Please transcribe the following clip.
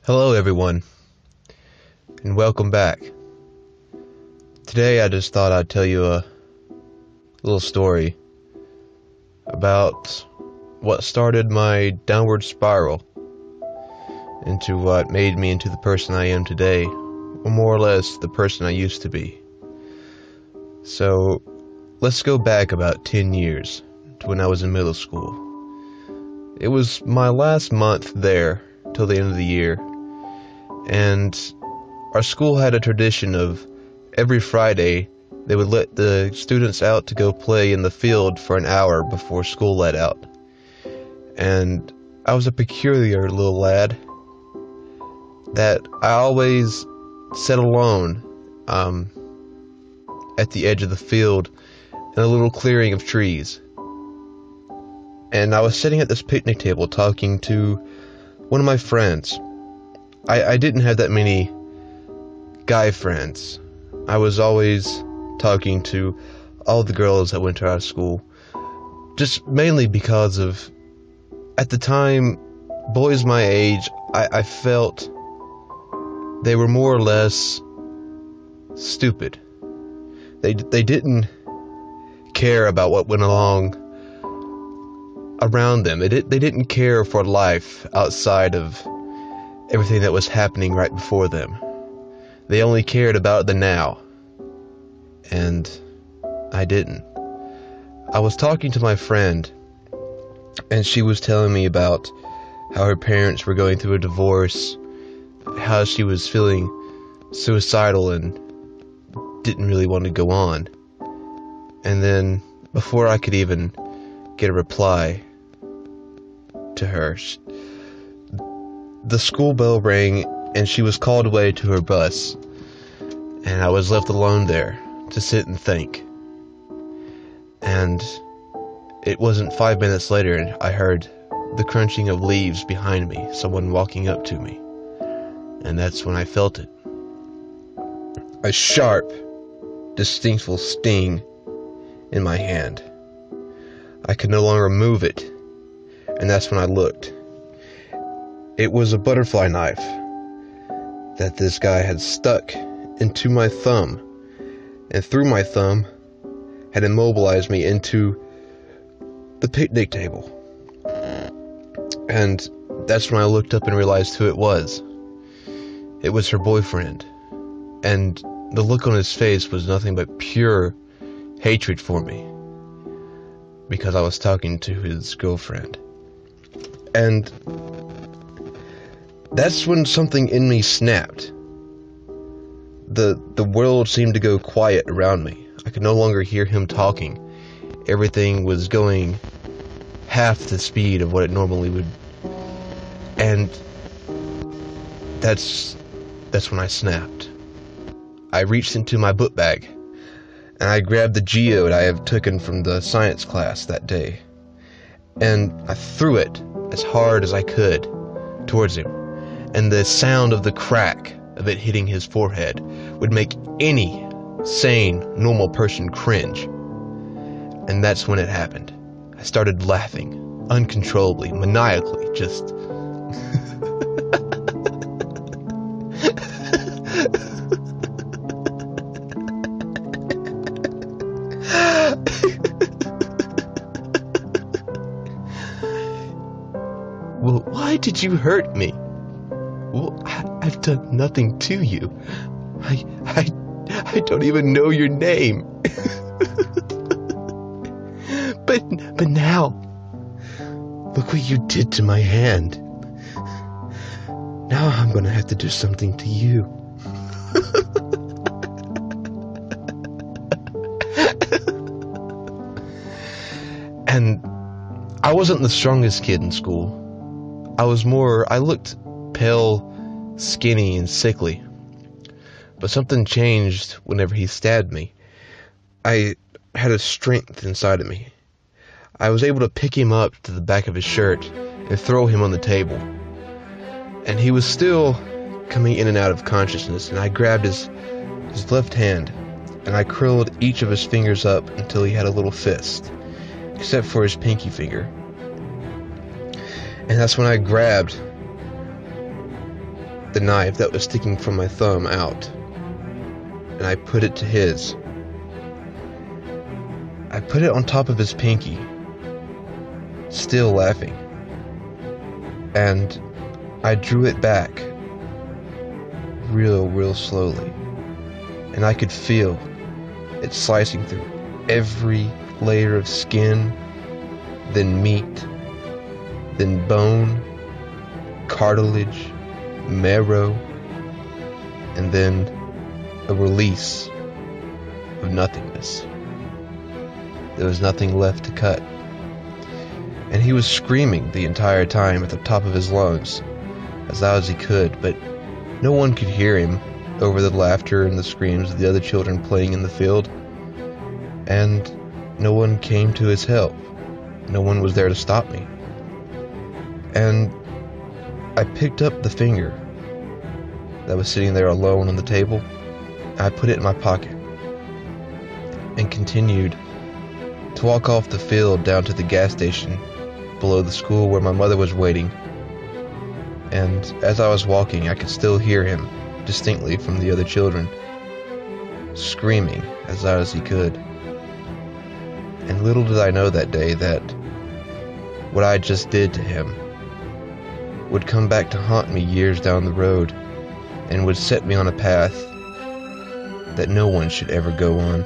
Hello everyone, and welcome back. Today I just thought I'd tell you a little story about what started my downward spiral into what made me into the person I am today, or more or less the person I used to be. So, let's go back about 10 years to when I was in middle school. It was my last month there till the end of the year. And our school had a tradition of every Friday they would let the students out to go play in the field for an hour before school let out. And I was a peculiar little lad that I always sat alone at the edge of the field in a little clearing of trees. And I was sitting at this picnic table talking to one of my friends. I didn't have that many guy friends. I was always talking to all the girls that went to our school, just mainly because of, at the time, boys my age, I felt they were more or less stupid. They didn't care about what went along around them. They didn't care for life outside of everything that was happening right before them. They only cared about the now. And I didn't. I was talking to my friend, and she was telling me about how her parents were going through a divorce, how she was feeling suicidal and didn't really want to go on. And then, before I could even get a reply to her, the school bell rang and she was called away to her bus, and I was left alone there to sit and think. And it wasn't 5 minutes later and I heard the crunching of leaves behind me, someone walking up to me, and that's when I felt it. A sharp, distinctful sting in my hand. I could no longer move it, and that's when I looked. It was a butterfly knife that this guy had stuck into my thumb, and through my thumb had immobilized me into the picnic table. And that's when I looked up and realized who it was. It was her boyfriend, and the look on his face was nothing but pure hatred for me, because I was talking to his girlfriend. And that's when something in me snapped. The world seemed to go quiet around me. I could no longer hear him talking. Everything was going half the speed of what it normally would. And that's when I snapped. I reached into my book bag, and I grabbed the geode I had taken from the science class that day, and I threw it as hard as I could towards him. And the sound of the crack of it hitting his forehead would make any sane, normal person cringe. And that's when it happened. I started laughing, uncontrollably, maniacally, just... Well, why did you hurt me? Well, I've done nothing to you. I don't even know your name. But now, look what you did to my hand. Now I'm gonna have to do something to you. And I wasn't the strongest kid in school. I looked pale, skinny, and sickly. But something changed whenever he stabbed me. I had a strength inside of me. I was able to pick him up to the back of his shirt and throw him on the table. And he was still coming in and out of consciousness, and I grabbed his left hand, and I curled each of his fingers up until he had a little fist, except for his pinky finger. And that's when I grabbed the knife that was sticking from my thumb out, and I put it to his. I put it on top of his pinky, still laughing, and I drew it back real slowly, and I could feel it slicing through every layer of skin, then meat, then bone, cartilage, marrow, and then a release of nothingness. There was nothing left to cut. And he was screaming the entire time at the top of his lungs, as loud as he could, but no one could hear him over the laughter and the screams of the other children playing in the field. And no one came to his help. No one was there to stop me. And I picked up the finger that was sitting there alone on the table, and I put it in my pocket and continued to walk off the field down to the gas station below the school where my mother was waiting. And as I was walking, I could still hear him distinctly from the other children, screaming as loud as he could. And little did I know that day that what I just did to him would come back to haunt me years down the road, and would set me on a path that no one should ever go on.